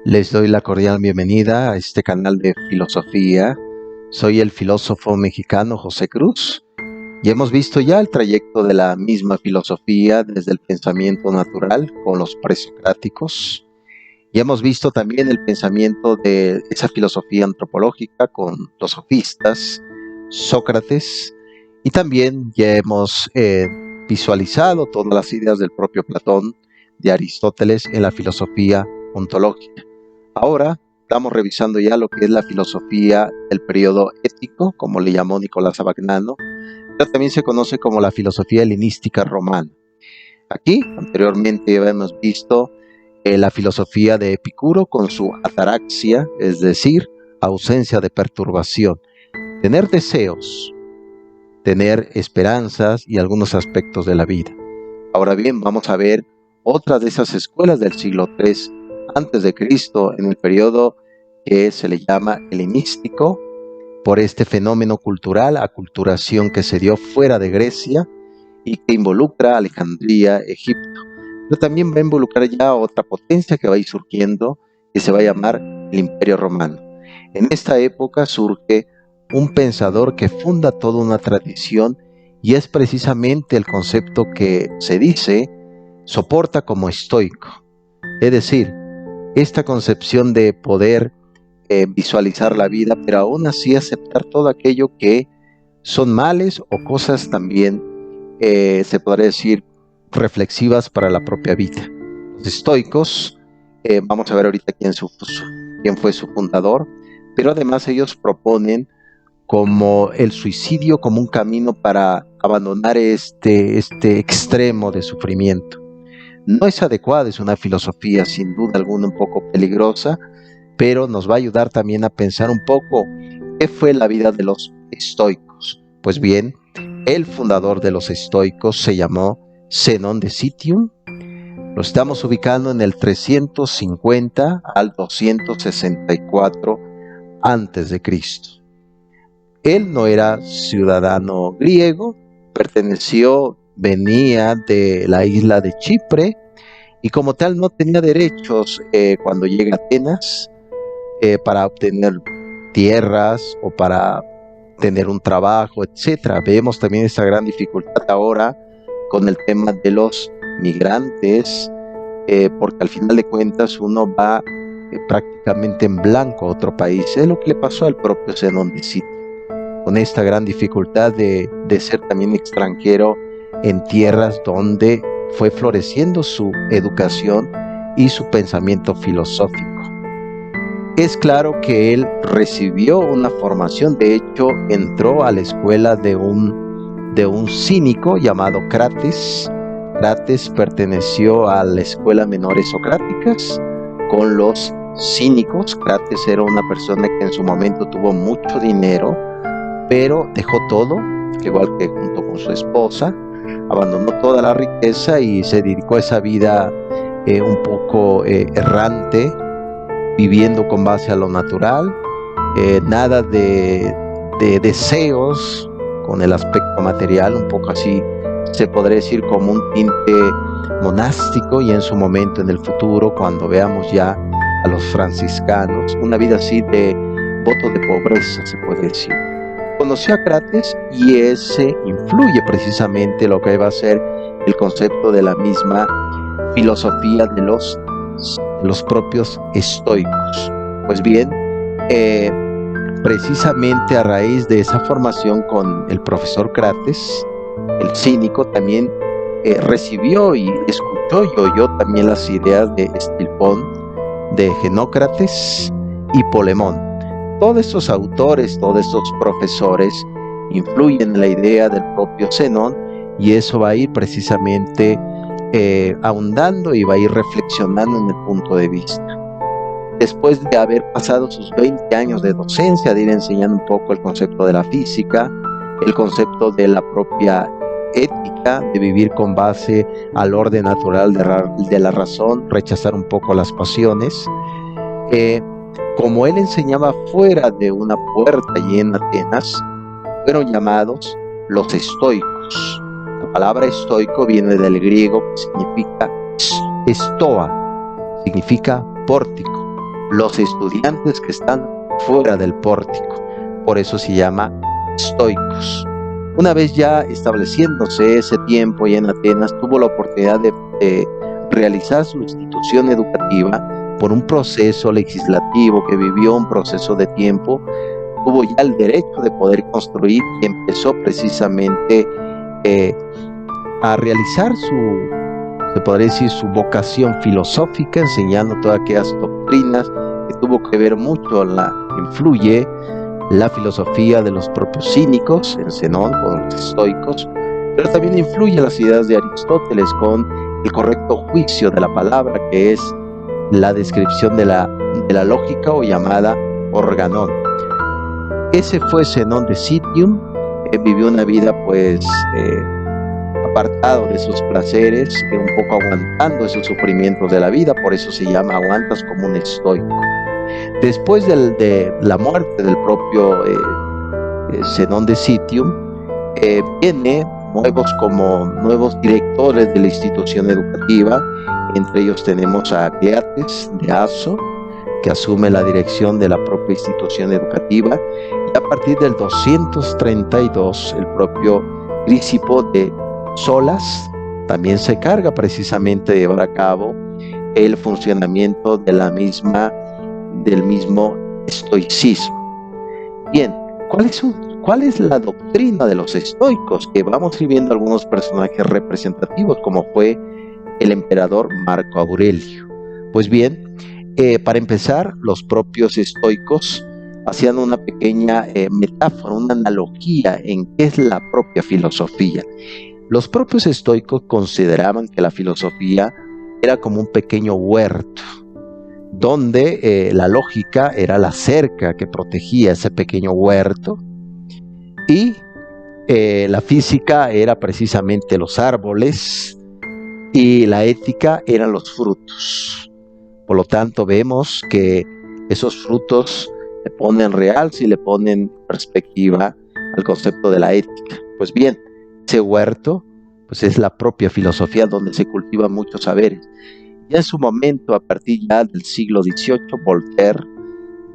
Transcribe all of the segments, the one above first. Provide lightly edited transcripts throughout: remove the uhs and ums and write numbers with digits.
Les doy la cordial bienvenida a este canal de filosofía. Soy el filósofo mexicano José Cruz y hemos visto ya el trayecto de la misma filosofía desde el pensamiento natural con los presocráticos y hemos visto también el pensamiento de esa filosofía antropológica con los sofistas, Sócrates, y también ya hemos visualizado todas las ideas del propio Platón, de Aristóteles en la filosofía ontológica. Ahora estamos revisando ya lo que es la filosofía del periodo ético, como le llamó Nicolás Abagnano, pero también se conoce como la filosofía helenística romana. Aquí, anteriormente, hemos visto la filosofía de Epicuro con su ataraxia, es decir, ausencia de perturbación, tener deseos, tener esperanzas y algunos aspectos de la vida. Ahora bien, vamos a ver otra de esas escuelas del siglo III antes de Cristo, en el periodo que se le llama helenístico, por este fenómeno cultural, aculturación que se dio fuera de Grecia y que involucra a Alejandría, Egipto. Pero también va a involucrar ya otra potencia que va a ir surgiendo, que se va a llamar el Imperio Romano. En esta época surge un pensador que funda toda una tradición y es precisamente el concepto que se dice soporta como estoico. Es decir, esta concepción de poder visualizar la vida, pero aún así aceptar todo aquello que son males o cosas también, se podría decir, reflexivas para la propia vida. Los estoicos, vamos a ver ahorita quién fue su fundador, pero además ellos proponen como el suicidio como un camino para abandonar este extremo de sufrimiento. No es adecuada, es una filosofía sin duda alguna un poco peligrosa, pero nos va a ayudar también a pensar un poco qué fue la vida de los estoicos. Pues bien, el fundador de los estoicos se llamó Zenón de Citium. Lo estamos ubicando en el 350 al 264 antes de Cristo. Él no era ciudadano griego, venía de la isla de Chipre y como tal no tenía derechos cuando llega a Atenas para obtener tierras o para tener un trabajo, etc. Vemos también esta gran dificultad ahora con el tema de los migrantes, porque al final de cuentas uno va prácticamente en blanco a otro país. Es lo que le pasó al propio Zenón de Citium, con esta gran dificultad de ser también extranjero en tierras donde fue floreciendo su educación y su pensamiento filosófico. Es claro que él recibió una formación, de hecho entró a la escuela de un cínico llamado Crates. Crates perteneció a la escuela menores socráticas con los cínicos. Crates era una persona que en su momento tuvo mucho dinero, pero dejó todo, igual que junto con su esposa, abandonó toda la riqueza y se dedicó a esa vida un poco errante, viviendo con base a lo natural, nada de deseos con el aspecto material, un poco así se podría decir como un tinte monástico, y en su momento, en el futuro, cuando veamos ya a los franciscanos, una vida así de voto de pobreza, se puede decir. Conoció a Crates y ese influye precisamente lo que va a ser el concepto de la misma filosofía de los propios estoicos. Pues bien, precisamente a raíz de esa formación con el profesor Crates, el cínico también recibió y escuchó y oyó también las ideas de Estilpón, de Genócrates y Polemón. Todos estos autores, todos estos profesores influyen en la idea del propio Zenón, y eso va a ir precisamente ahondando y va a ir reflexionando en el punto de vista. Después de haber pasado sus 20 años de docencia, de ir enseñando un poco el concepto de la física, el concepto de la propia ética, de vivir con base al orden natural de la razón, rechazar un poco las pasiones, como él enseñaba fuera de una puerta y en Atenas, fueron llamados los estoicos. La palabra estoico viene del griego, que significa estoa, significa pórtico. los estudiantes que están fuera del pórtico. Por eso se llama estoicos. Una vez ya estableciéndose ese tiempo y en Atenas, tuvo la oportunidad de realizar su institución educativa por un proceso legislativo que vivió un proceso de tiempo. Tuvo ya el derecho de poder construir y empezó precisamente a realizar se podría decir, su vocación filosófica, enseñando todas aquellas doctrinas que tuvo que ver mucho, influye la filosofía de los propios cínicos, en Zenón, con los estoicos, pero también influye las ideas de Aristóteles con el correcto juicio de la palabra, que es la descripción de la lógica o llamada organón. Ese fue Zenón de Citium. Vivió una vida apartado de sus placeres, un poco aguantando esos sufrimientos de la vida, por eso se llama aguantas como un estoico. Después de la muerte del propio Zenón de Citium, viene nuevos directores de la institución educativa. Entre ellos tenemos a Cleates de Aso, que asume la dirección de la propia institución educativa, y a partir del 232 el propio Crisipo de Solas también se carga precisamente de llevar a cabo el funcionamiento del mismo estoicismo. Bien, ¿cuál es la doctrina de los estoicos? Que vamos a ir viendo algunos personajes representativos, como fue el emperador Marco Aurelio. Pues bien, para empezar, los propios estoicos hacían una pequeña metáfora, una analogía en qué es la propia filosofía. Los propios estoicos consideraban que la filosofía era como un pequeño huerto, donde la lógica era la cerca que protegía ese pequeño huerto, y la física era precisamente los árboles, y la ética eran los frutos. Por lo tanto, vemos que esos frutos le ponen realce y le ponen perspectiva al concepto de la ética. Pues bien, ese huerto pues es la propia filosofía, donde se cultivan muchos saberes. Ya en su momento, a partir ya del siglo XVIII, Voltaire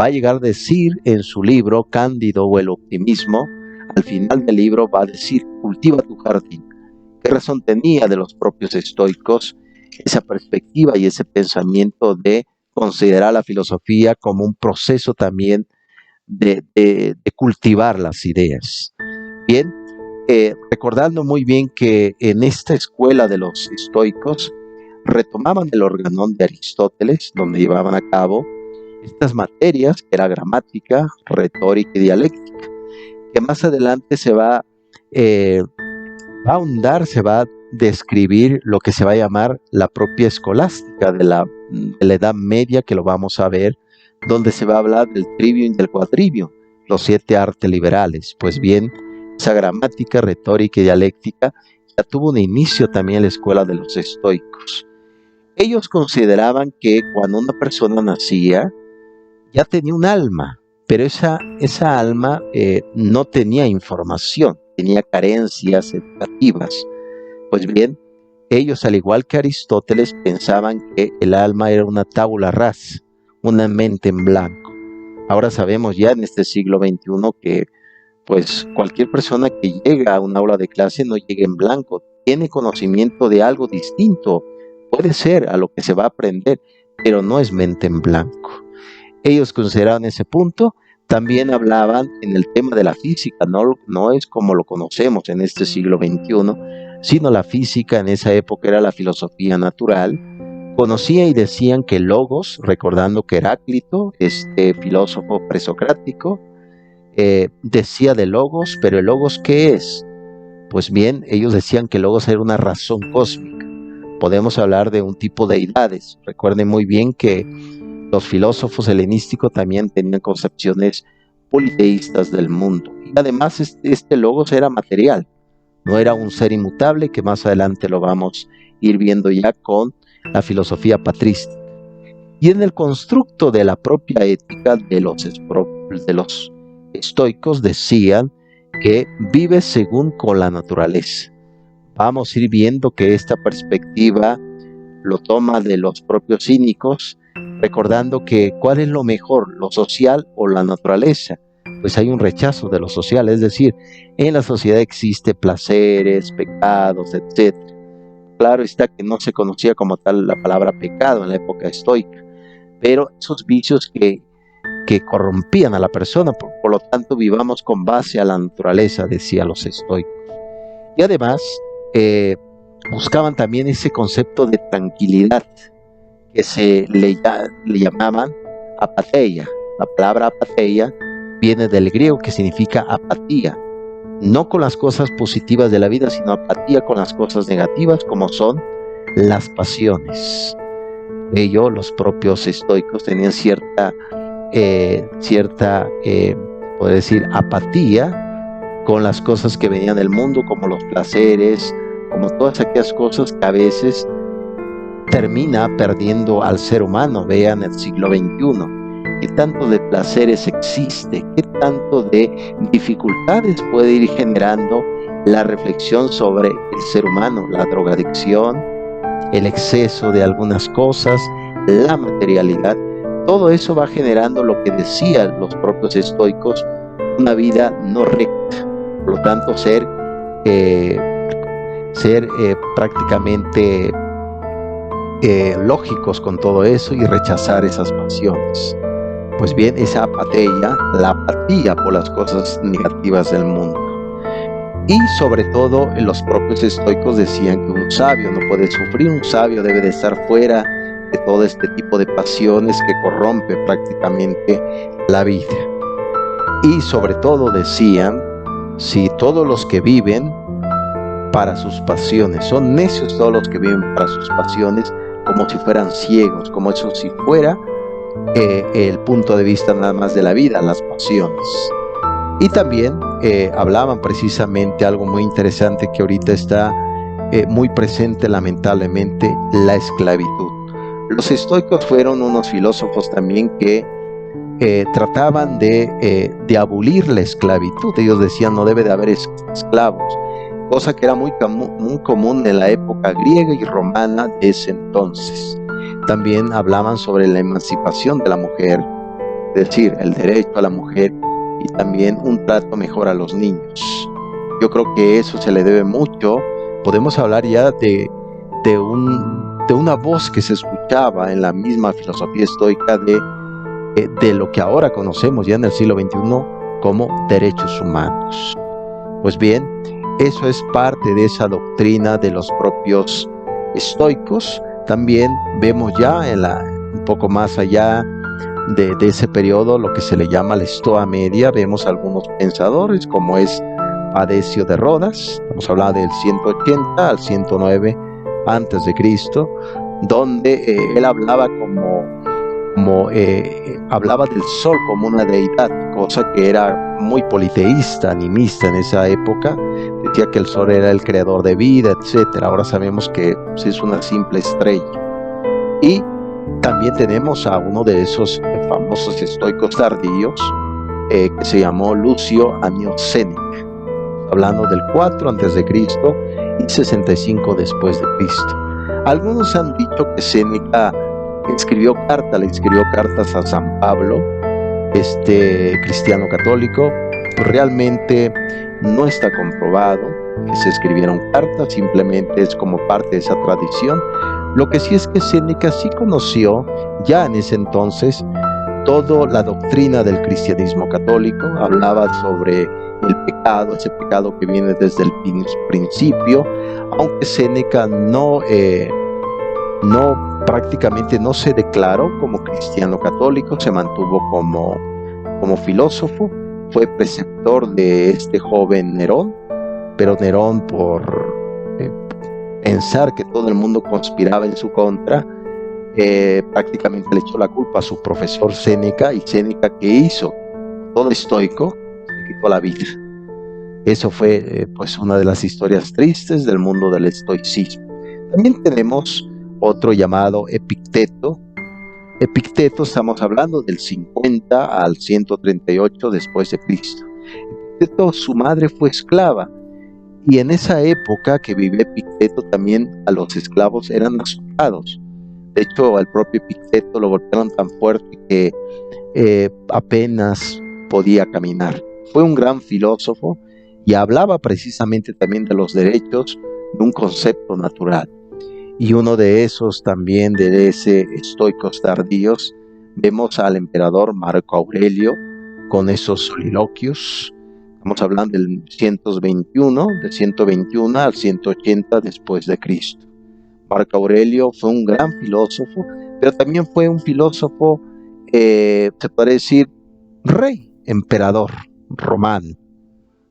va a llegar a decir en su libro Cándido o el optimismo, al final del libro va a decir: cultiva tu jardín. ¿Qué razón tenía de los propios estoicos esa perspectiva y ese pensamiento de considerar la filosofía como un proceso también de cultivar las ideas? Bien, recordando muy bien que en esta escuela de los estoicos retomaban el organón de Aristóteles, donde llevaban a cabo estas materias, que era gramática, retórica y dialéctica, que más adelante se va a ahondar, se va a describir lo que se va a llamar la propia escolástica de la Edad Media, que lo vamos a ver, donde se va a hablar del trivium y del quadrivium, los 7 artes liberales. Pues bien, esa gramática, retórica y dialéctica ya tuvo un inicio también en la escuela de los estoicos. Ellos consideraban que cuando una persona nacía, ya tenía un alma, pero esa alma no tenía información, tenía carencias educativas. Pues bien, ellos, al igual que Aristóteles, pensaban que el alma era una tabula rasa, una mente en blanco. Ahora sabemos ya en este siglo XXI que pues cualquier persona que llega a un aula de clase no llega en blanco, tiene conocimiento de algo distinto, puede ser a lo que se va a aprender, pero no es mente en blanco. Ellos consideraban ese punto. También hablaban en el tema de la física, no es como lo conocemos en este siglo XXI, sino la física en esa época era la filosofía natural. Conocía y decían que Logos, recordando que Heráclito, este filósofo presocrático, decía de Logos, pero el Logos, ¿qué es? Pues bien, ellos decían que Logos era una razón cósmica. Podemos hablar de un tipo de deidades. Recuerden muy bien que los filósofos helenísticos también tenían concepciones politeístas del mundo. Y además este Logos era material, no era un ser inmutable, que más adelante lo vamos a ir viendo ya con la filosofía patrística. Y en el constructo de la propia ética de los estoicos decían que vive según con la naturaleza. Vamos a ir viendo que esta perspectiva lo toma de los propios cínicos, recordando que ¿cuál es lo mejor, lo social o la naturaleza? Pues hay un rechazo de lo social, es decir, en la sociedad existe placeres, pecados, etcétera. Claro está que no se conocía como tal la palabra pecado en la época estoica, pero esos vicios que corrompían a la persona, por lo tanto vivamos con base a la naturaleza, decía los estoicos. Y además buscaban también ese concepto de tranquilidad que le llamaban apatheia. La palabra apatheia viene del griego que significa apatía, no con las cosas positivas de la vida, sino apatía con las cosas negativas como son las pasiones. De ello, los propios estoicos tenían cierta poder decir, apatía con las cosas que venían del mundo, como los placeres, como todas aquellas cosas que a veces termina perdiendo al ser humano. Vean el siglo XXI, qué tanto de placeres existe, qué tanto de dificultades puede ir generando la reflexión sobre el ser humano, la drogadicción, el exceso de algunas cosas, la materialidad. Todo eso va generando lo que decían los propios estoicos, una vida no recta. Por lo tanto, ser prácticamente lógicos con todo eso y rechazar esas pasiones. Pues bien, esa apatheia, la apatía por las cosas negativas del mundo. Y sobre todo, los propios estoicos decían que un sabio no puede sufrir, un sabio debe de estar fuera de todo este tipo de pasiones que corrompe prácticamente la vida. Y sobre todo decían, si todos los que viven para sus pasiones, son necios todos los que viven para sus pasiones, como si fueran ciegos, como eso si fuera el punto de vista nada más de la vida, las pasiones. Y también hablaban precisamente algo muy interesante que ahorita está muy presente lamentablemente, la esclavitud. Los estoicos fueron unos filósofos también que trataban de abolir la esclavitud. Ellos decían no debe de haber esclavos, cosa que era muy común en la época griega y romana de ese entonces. También hablaban sobre la emancipación de la mujer, es decir, el derecho a la mujer y también un trato mejor a los niños. Yo creo que eso se le debe mucho. Podemos hablar ya de una voz que se escuchaba en la misma filosofía estoica de lo que ahora conocemos ya en el siglo XXI como derechos humanos. Pues bien, eso es parte de esa doctrina de los propios estoicos. También vemos ya un poco más allá de ese periodo lo que se le llama la Estoa Media. Vemos algunos pensadores como es Padecio de Rodas, estamos hablando del 180 al 109 antes de Cristo, donde él hablaba hablaba del sol como una deidad, cosa que era muy politeísta, animista en esa época. Decía que el sol era el creador de vida, etcétera. Ahora sabemos que es una simple estrella. Y también tenemos a uno de esos famosos estoicos tardíos que se llamó Lucio Annio Séneca, hablando del 4 antes de Cristo y 65 después de Cristo. Algunos han dicho que Séneca le escribió cartas a San Pablo, cristiano católico. Realmente no está comprobado que se escribieron cartas, simplemente es como parte de esa tradición. Lo que sí es que Séneca sí conoció ya en ese entonces toda la doctrina del cristianismo católico. Hablaba sobre el pecado, ese pecado que viene desde el principio, aunque Séneca prácticamente no se declaró como cristiano católico, se mantuvo como filósofo. Fue preceptor de este joven Nerón, pero Nerón por pensar que todo el mundo conspiraba en su contra, prácticamente le echó la culpa a su profesor Séneca, y Séneca, ¿qué hizo? Todo estoico, se quitó la vida. Eso fue pues una de las historias tristes del mundo del estoicismo. También tenemos otro llamado Epicteto. Epicteto, estamos hablando del 50 al 138 después de Cristo. Epicteto, su madre fue esclava, y en esa época que vivió Epicteto también a los esclavos eran azotados. De hecho, al propio Epicteto lo golpearon tan fuerte que apenas podía caminar. Fue un gran filósofo y hablaba precisamente también de los derechos de un concepto natural. Y uno de esos también, de ese estoicos tardíos, vemos al emperador Marco Aurelio con esos soliloquios. Estamos hablando del 121, de 121 al 180 después de Cristo. Marco Aurelio fue un gran filósofo, pero también fue un filósofo, se puede decir, rey, emperador romano.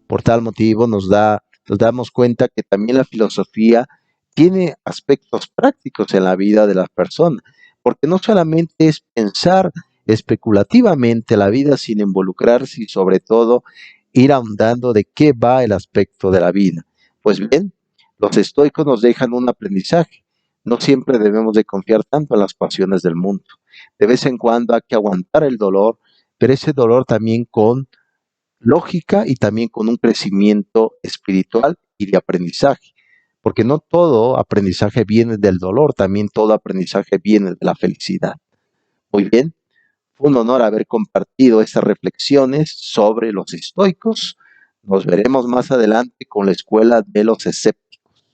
Por tal motivo nos damos cuenta que también la filosofía tiene aspectos prácticos en la vida de las personas, porque no solamente es pensar especulativamente la vida sin involucrarse y sobre todo ir ahondando de qué va el aspecto de la vida. Pues bien, los estoicos nos dejan un aprendizaje. No siempre debemos de confiar tanto en las pasiones del mundo. De vez en cuando hay que aguantar el dolor, pero ese dolor también con lógica y también con un crecimiento espiritual y de aprendizaje. Porque no todo aprendizaje viene del dolor, también todo aprendizaje viene de la felicidad. Muy bien, fue un honor haber compartido estas reflexiones sobre los estoicos. Nos veremos más adelante con la escuela de los escépticos.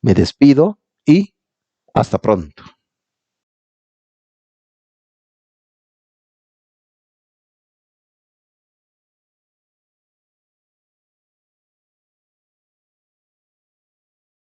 Me despido y hasta pronto.